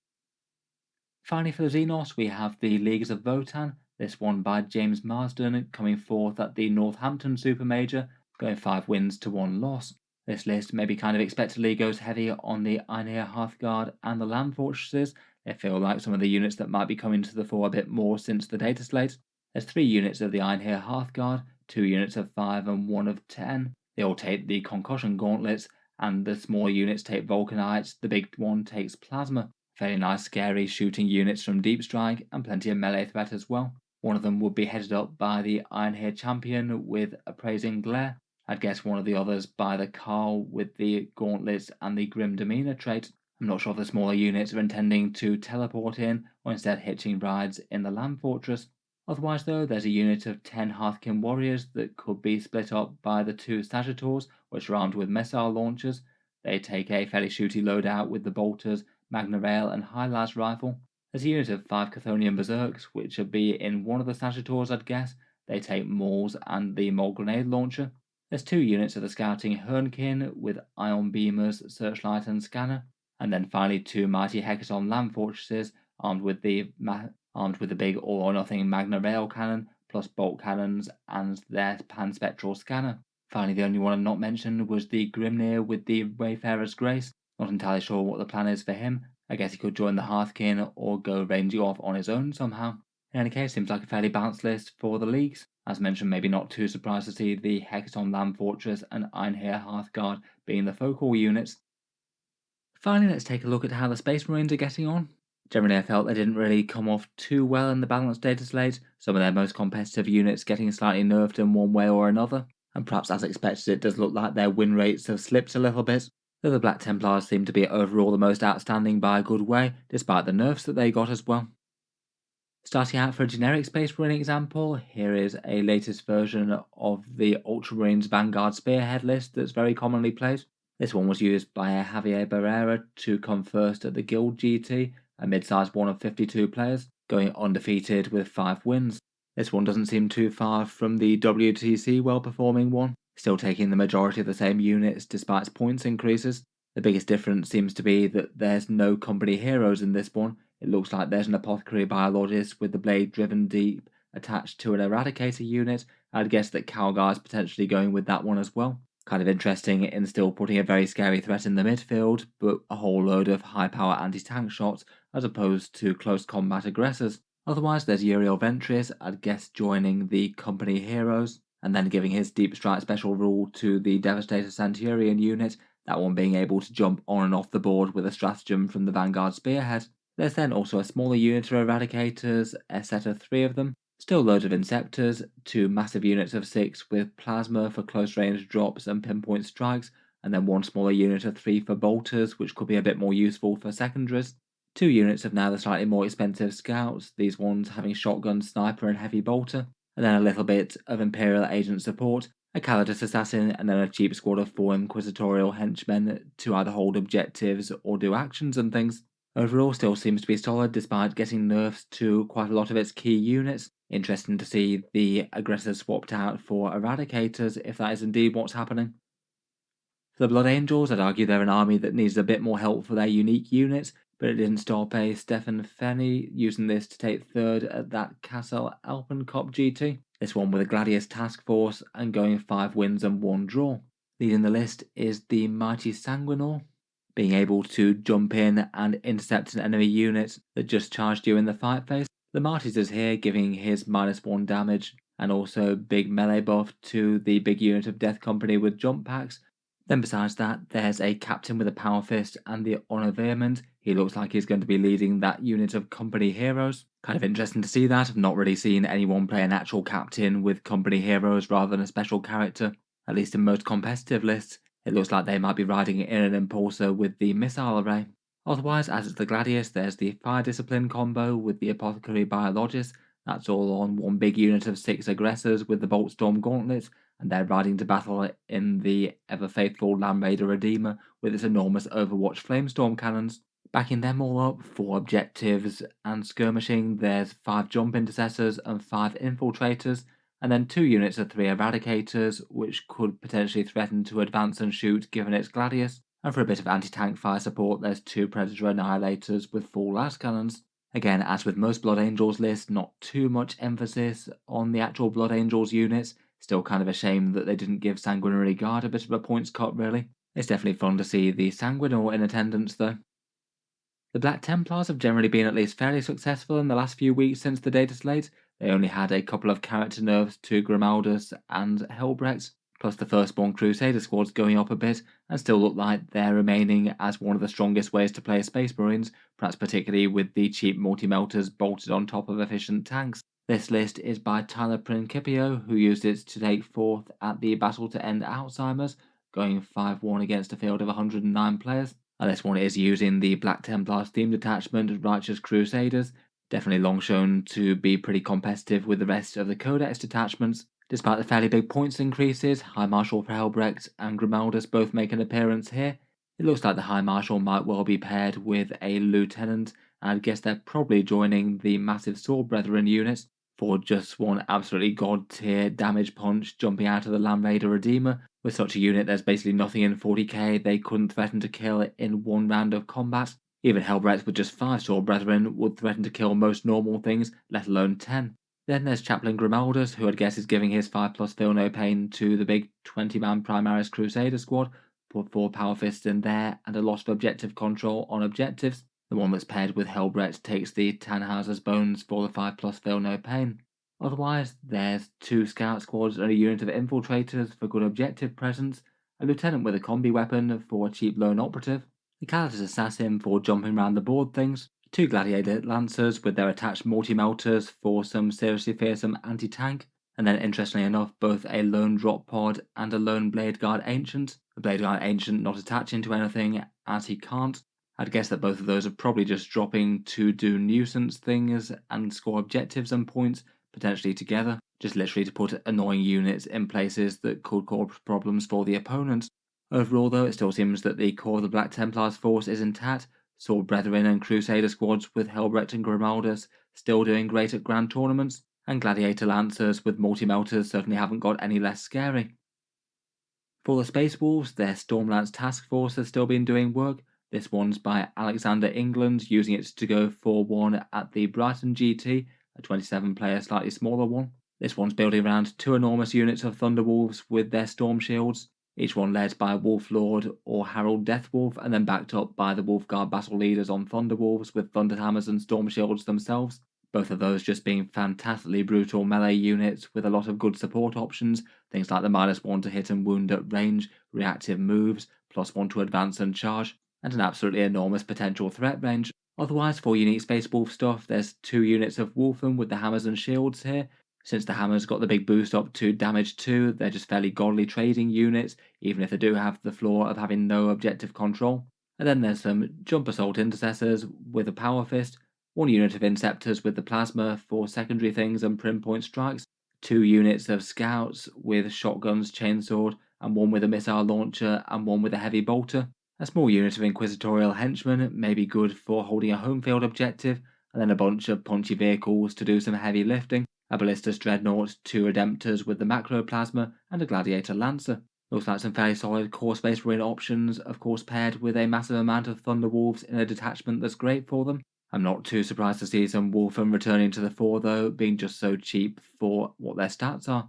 Finally for the Xenos we have the Leaguers of Votann, this one by James Marsden coming forth at the Northampton Super Major, going 5 wins to 1 loss. This list maybe kind of expectedly goes heavy on the Einherjar Hearthguard and the Land Fortresses. They feel like some of the units that might be coming to the fore a bit more since the data slate. There's 3 units of the Einherjar Hearthguard, 2 units of 5 and 1 of 10. They all take the Concussion Gauntlets, and the smaller units take Vulcanites, the big one takes Plasma. Very nice scary shooting units from Deep Strike, and plenty of melee threat as well. One of them would be headed up by the Einherjar Champion with Appraising Glare. I'd guess one of the others by the Carl with the Gauntlets and the Grim Demeanor trait. I'm not sure if the smaller units are intending to teleport in or instead hitching rides in the Land Fortress. Otherwise though, there's a unit of 10 Hearthkin Warriors that could be split up by the 2 Sagitors, which are armed with missile launchers. They take a fairly shooty loadout with the Bolters, Magna Rail and High-Las Rifle. There's a unit of 5 Chthonian Berserks, which would be in one of the Sagitors I'd guess. They take Mauls and the Maul Grenade Launcher. There's 2 units of the Scouting Hernkin with Ion Beamers, Searchlight and Scanner. And then finally 2 mighty Hecaton land fortresses armed with the big all-or-nothing Magna Rail cannon, plus bolt cannons and their panspectral scanner. Finally, the only one not mentioned was the Grimnir with the Wayfarer's Grace. Not entirely sure what the plan is for him. I guess he could join the Hearthkin or go ranging off on his own somehow. In any case, seems like a fairly balanced list for the leagues. As mentioned, maybe not too surprised to see the Hecaton Land Fortress and Einherjar Hearthguard being the focal units. Finally, let's take a look at how the Space Marines are getting on. Generally, I felt they didn't really come off too well in the balanced data slate, some of their most competitive units getting slightly nerfed in one way or another, and perhaps as expected it does look like their win rates have slipped a little bit, though the Black Templars seem to be overall the most outstanding by a good way, despite the nerfs that they got as well. Starting out for a generic Space Marine example, here is a latest version of the Ultramarines Vanguard Spearhead list that's very commonly played. This one was used by Javier Barrera to come first at the Guild GT, a mid-sized one of 52 players, going undefeated with 5 wins. This one doesn't seem too far from the WTC well-performing one, still taking the majority of the same units despite its points increases. The biggest difference seems to be that there's no company heroes in this one. It looks like there's an apothecary biologist with the blade driven deep attached to an eradicator unit. I'd guess that Calgar's potentially going with that one as well. Kind of interesting in still putting a very scary threat in the midfield, but a whole load of high-power anti-tank shots as opposed to close combat aggressors. Otherwise, there's Uriel Ventris, I'd guess joining the company heroes, and then giving his deep strike special rule to the Devastator Centurion unit, that one being able to jump on and off the board with a stratagem from the Vanguard Spearhead. There's then also a smaller unit of Eradicators, a set of 3 of them, still loads of Inceptors, 2 massive units of 6 with Plasma for close range drops and pinpoint strikes, and then 1 smaller unit of 3 for Bolters, which could be a bit more useful for secondaries. 2 units of now the slightly more expensive Scouts, these ones having Shotgun, Sniper and Heavy Bolter, and then a little bit of Imperial Agent support, a Calidus Assassin, and then a cheap squad of 4 Inquisitorial Henchmen to either hold objectives or do actions and things. Overall, still seems to be solid despite getting nerfs to quite a lot of its key units. Interesting to see the aggressors swapped out for Eradicators, if that is indeed what's happening. For the Blood Angels, I'd argue they're an army that needs a bit more help for their unique units, but it didn't stop a Stefan Fenny using this to take 3rd at that Castle Alpenkop GT. This one with a Gladius task force and going 5 wins and 1 draw. Leading the list is the Mighty Sanguinor, being able to jump in and intercept an enemy unit that just charged you in the fight phase. The Martyrs is here, giving his -1 damage, and also big melee buff to the big unit of Death Company with jump packs. Then besides that, there's a captain with a power fist and the Honor Vehement. He looks like he's going to be leading that unit of company heroes. Kind of interesting to see that. I've not really seen anyone play an actual captain with company heroes rather than a special character, at least in most competitive lists. It looks like they might be riding in an Impulsor with the missile array. Otherwise, as it's the Gladius, there's the Fire Discipline combo with the Apothecary Biologist. That's all on 1 big unit of 6 aggressors with the Boltstorm Gauntlets, and they're riding to battle in the ever-faithful Land Raider Redeemer with its enormous Overwatch Flamestorm cannons. Backing them all up for objectives and skirmishing, there's 5 Jump Intercessors and 5 Infiltrators, and then 2 units of 3 Eradicators, which could potentially threaten to advance and shoot given its Gladius. And for a bit of anti-tank fire support, there's 2 Predator Annihilators with full las cannons. Again, as with most Blood Angels lists, not too much emphasis on the actual Blood Angels units. Still kind of a shame that they didn't give Sanguinary Guard a bit of a points cut, really. It's definitely fun to see the Sanguinor in attendance, though. The Black Templars have generally been at least fairly successful in the last few weeks since the data slate. They only had a couple of character nerfs to Grimaldus and Helbrecht, plus the Firstborn Crusader squads going up a bit, and still look like they're remaining as one of the strongest ways to play Space Marines, perhaps particularly with the cheap multi-melters bolted on top of efficient tanks. This list is by Tyler Principio, who used it to take 4th at the Battle to End Alzheimer's, going 5-1 against a field of 109 players. And this one is using the Black Templars themed attachment Righteous Crusaders, definitely long shown to be pretty competitive with the rest of the Codex detachments. Despite the fairly big points increases, High Marshal for Helbrecht and Grimaldus both make an appearance here. It looks like the High Marshal might well be paired with a Lieutenant, and I guess they're probably joining the massive Sword Brethren unit for just one absolutely god tier damage punch jumping out of the Land Raider Redeemer With such a unit, there's basically nothing in 40k they couldn't threaten to kill in one round of combat. Even Hellbrets with just 5 Sword Brethren would threaten to kill most normal things, let alone 10. Then there's Chaplain Grimaldus, who I'd guess is giving his 5+ Feel No Pain to the big 20-man Primaris Crusader squad, put 4 Power Fists in there and a lot of objective control on objectives. The one that's paired with Hellbrett takes the Tannhauser's Bones for the 5+ Feel No Pain. Otherwise, there's 2 scout squads and a unit of infiltrators for good objective presence, a lieutenant with a combi weapon for a cheap lone operative, the Kala's assassin for jumping around the board things, 2 gladiator lancers with their attached multi-melters for some seriously fearsome anti-tank, and then interestingly enough both a lone drop pod and a lone blade guard ancient, the blade guard ancient not attaching to anything as he can't. I'd guess that both of those are probably just dropping to do nuisance things and score objectives and points, potentially together, just literally to put annoying units in places that could cause problems for the opponent. Overall though, it still seems that the core of the Black Templars force is intact, Sword Brethren and Crusader squads with Hellbrett and Grimaldus still doing great at grand tournaments, and Gladiator Lancers with multi-melters certainly haven't got any less scary. For the Space Wolves, their Stormlance task force has still been doing work. This one's by Alexander England, using it to go 4-1 at the Brighton GT, a 27-player slightly smaller one. This one's building around 2 enormous units of Thunderwolves with their Storm Shields, each one led by Wolf Lord or Harold Deathwolf, and then backed up by the Wolfguard battle leaders on Thunderwolves with Thunderhammers and Storm Shields themselves. Both of those just being fantastically brutal melee units with a lot of good support options, things like the -1 to hit and wound at range, reactive moves, +1 to advance and charge, and an absolutely enormous potential threat range. Otherwise, for unique Space Wolf stuff, there's 2 units of Wolfen with the hammers and shields here. Since the hammers got the big boost up to damage 2, they're just fairly godly trading units, even if they do have the flaw of having no objective control. And then there's some Jump Assault Intercessors with a Power Fist, 1 unit of Inceptors with the Plasma for secondary things and pinpoint strikes, 2 units of Scouts with shotguns, chainsword, and 1 with a missile launcher and 1 with a heavy bolter. A small unit of Inquisitorial Henchmen may be good for holding a home field objective, and then a bunch of punchy vehicles to do some heavy lifting, a Ballistus Dreadnought, 2 Redemptors with the Macroplasma, and a Gladiator Lancer. Looks like some fairly solid core Space Marine options, of course paired with a massive amount of Thunderwolves in a detachment that's great for them. I'm not too surprised to see some Wolfen returning to the fore though, being just so cheap for what their stats are.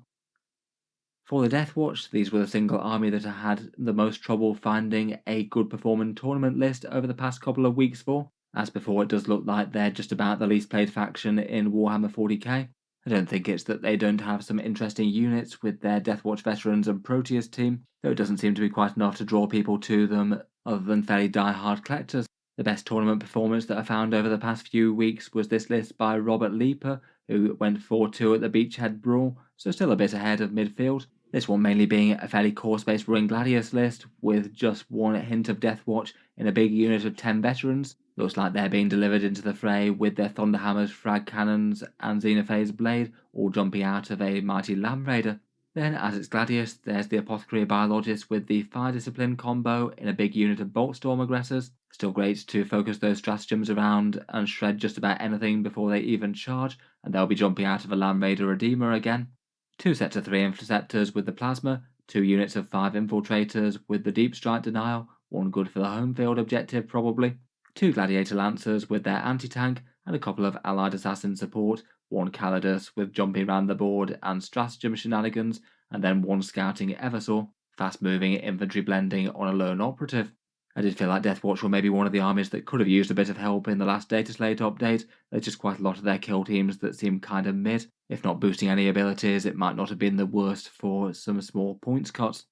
For the Deathwatch, these were the single army that I had the most trouble finding a good performing tournament list over the past couple of weeks for. As before, it does look like they're just about the least played faction in Warhammer 40k. I don't think it's that they don't have some interesting units with their Deathwatch veterans and Proteus team, though it doesn't seem to be quite enough to draw people to them other than fairly die-hard collectors. The best tournament performance that I found over the past few weeks was this list by Robert Leaper, who went 4-2 at the Beachhead Brawl, so still a bit ahead of midfield. This one mainly being a fairly core-based Ruin Gladius list, with just 1 hint of Deathwatch in a big unit of 10 veterans. Looks like they're being delivered into the fray with their Thunderhammers, Frag Cannons, and Xenophase Blade, all jumping out of a mighty Lamb Raider. Then, as it's Gladius, there's the Apothecary Biologist with the Fire Discipline combo in a big unit of Boltstorm aggressors. Still great to focus those stratagems around and shred just about anything before they even charge, and they'll be jumping out of a Lamb Raider Redeemer again. 2 sets of 3 Interceptors with the Plasma, 2 units of 5 Infiltrators with the Deep Strike Denial, 1 good for the home field objective probably, 2 Gladiator Lancers with their anti-tank, and a couple of Allied Assassin support, 1 Calidus with jumping around the board and stratagem shenanigans, and then 1 Scouting Eversaw, fast-moving infantry blending on a lone operative. I did feel like Deathwatch were maybe one of the armies that could have used a bit of help in the last Dataslate update. There's just quite a lot of their kill teams that seem kind of mid. If not boosting any abilities, it might not have been the worst for some small points cuts.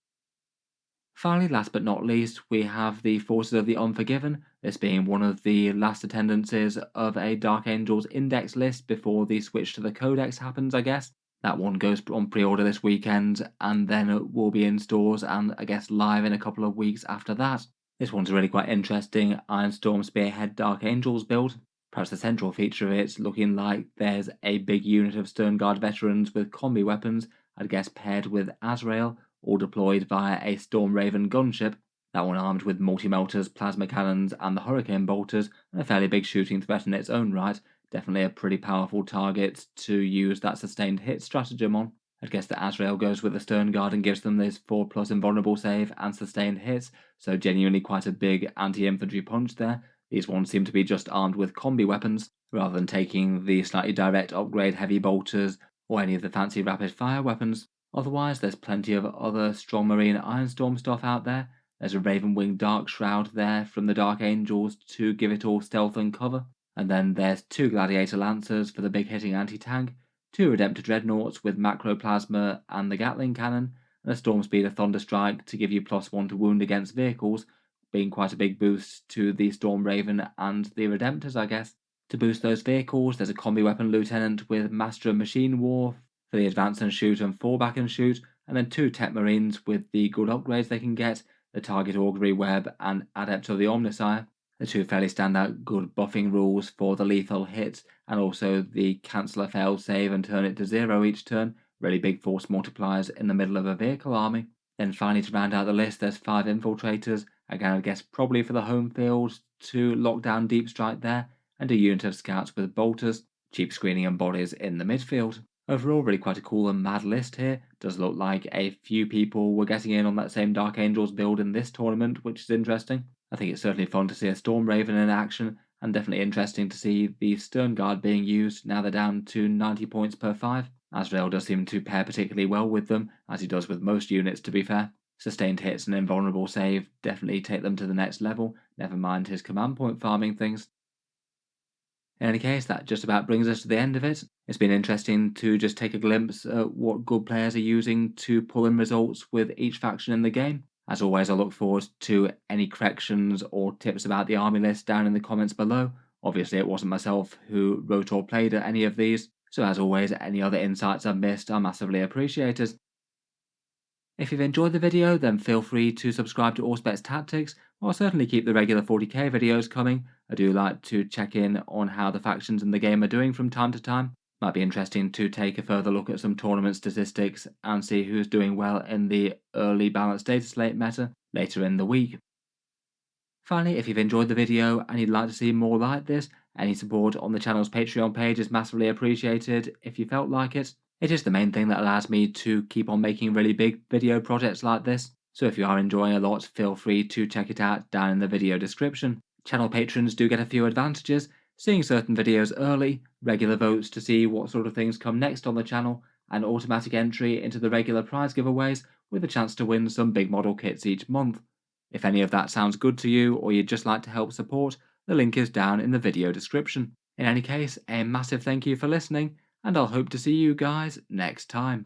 Finally, last but not least, we have the Forces of the Unforgiven, this being one of the last attendances of a Dark Angels index list before the switch to the Codex happens, I guess. That one goes on pre-order this weekend, and then it will be in stores and I guess live in a couple of weeks after that. This one's a really quite interesting Ironstorm Spearhead Dark Angels build. Perhaps the central feature of it's looking like there's a big unit of Sternguard veterans with combi weapons, I'd guess paired with Azrael, all deployed via a Storm Raven gunship, that one armed with multi-melters, plasma cannons and the Hurricane bolters, and a fairly big shooting threat in its own right, definitely a pretty powerful target to use that sustained hit stratagem on. I'd guess that Azrael goes with the Stern Guard and gives them this 4+ invulnerable save and sustained hits, so genuinely quite a big anti-infantry punch there. These ones seem to be just armed with combi weapons, rather than taking the slightly direct upgrade heavy bolters or any of the fancy rapid fire weapons. Otherwise, there's plenty of other Strong Marine Ironstorm stuff out there. There's a Ravenwing Dark Shroud there from the Dark Angels to give it all stealth and cover. And then there's 2 Gladiator Lancers for the big hitting anti-tank, 2 Adepta Dreadnoughts with Macroplasma and the Gatling Cannon, and a Stormspeeder Thunderstrike to give you +1 to wound against vehicles, being quite a big boost to the Storm Raven and the Redemptors, I guess. To boost those vehicles, there's a Combi Weapon Lieutenant with Master of Machine War for the Advance and Shoot and Fallback and Shoot, and then 2 Tech Marines with the good upgrades they can get, the Target Augury Web and Adept of the Omnissiah. The 2 fairly standout good buffing rules for the lethal hits, and also the cancel a failed save and turn it to 0 each turn, really big force multipliers in the middle of a vehicle army. Then finally, to round out the list, there's 5 infiltrators, again I guess probably for the home field to lock down deep strike there, and a unit of scouts with bolters, cheap screening and bodies in the midfield. Overall, really quite a cool and mad list here. Does look like a few people were getting in on that same Dark Angels build in this tournament, which is interesting. I think it's certainly fun to see a Storm Raven in action, and definitely interesting to see the Stern Guard being used now they're down to 90 points per 5. Azrael does seem to pair particularly well with them, as he does with most units to be fair. Sustained hits and invulnerable save definitely take them to the next level, never mind his command point farming things. In any case, that just about brings us to the end of it. It's been interesting to just take a glimpse at what good players are using to pull in results with each faction in the game. As always, I look forward to any corrections or tips about the army list down in the comments below. Obviously, it wasn't myself who wrote or played at any of these, so as always, any other insights I've missed are massively appreciated. If you've enjoyed the video, then feel free to subscribe to Auspex Tactics. I'll certainly keep the regular 40k videos coming. I do like to check in on how the factions in the game are doing from time to time. Might be interesting to take a further look at some tournament statistics and see who's doing well in the early balanced Dataslate meta later in the week. Finally, if you've enjoyed the video and you'd like to see more like this, any support on the channel's Patreon page is massively appreciated if you felt like it. It is the main thing that allows me to keep on making really big video projects like this, so if you are enjoying a lot, feel free to check it out down in the video description. Channel patrons do get a few advantages, seeing certain videos early, regular votes to see what sort of things come next on the channel, and automatic entry into the regular prize giveaways with a chance to win some big model kits each month. If any of that sounds good to you or you'd just like to help support, the link is down in the video description. In any case, a massive thank you for listening, and I'll hope to see you guys next time.